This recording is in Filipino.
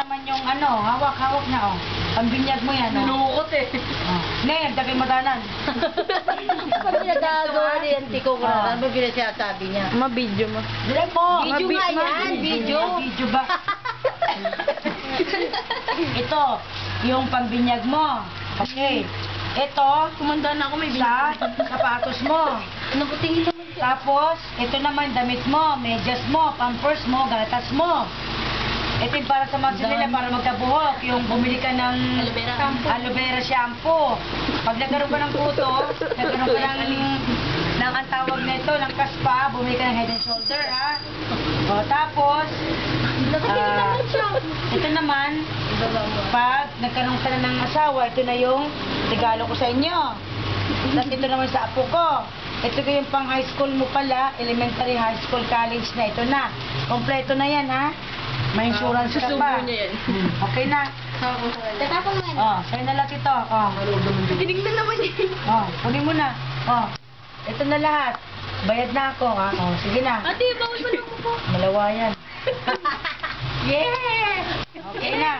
naman yung ano, hawak-hawak na oh. Pambinyag mo yan oh. Nilukot eh. Oh. Ngayon, dagay matanan. Pag pinagagawa ni Auntie ko ano ba pinagsasabi niya? Ma-video mo. Dilay mo. Video nga yan, video. Video ba? Ito, yung pambinyag mo. Okay. Ito, Kumanda na ako, may sa sapatos mo. Nakutingin naman siya. Tapos, ito naman damit mo, medyas mo, pampers mo, gatas mo. Ito yung para sa mga nila, para magkabuhok. Yung bumili ka ng aloe vera shampoo. Pag nagkaroon ka ng puto, nagkaroon ka ng ang tawag na ito, ng kaspa, bumili ka ng Head and Shoulder, ha? O, tapos, Nakutingin naman siya. ito naman, pag nagkaroon ka na ng asawa, ito na yung regalo ko sa inyo. Tapos ito naman sa apo ko. Ito ko yung pang high school mo pala, elementary, high school, college na. Ito na. Kompleto na yan, ha? May insurance ka Susubo pa. niya yan. Okay na. Tatapon mo yan. Oh, sa'yo na lahat ito. Oh, Tinignan naman niya. oh, kunin mo na. Oh, ito na lahat. Bayad na ako, ha? Oh, sige na. Ate, bawal mo lang ako. Malawa yan. Yeah! Okay na.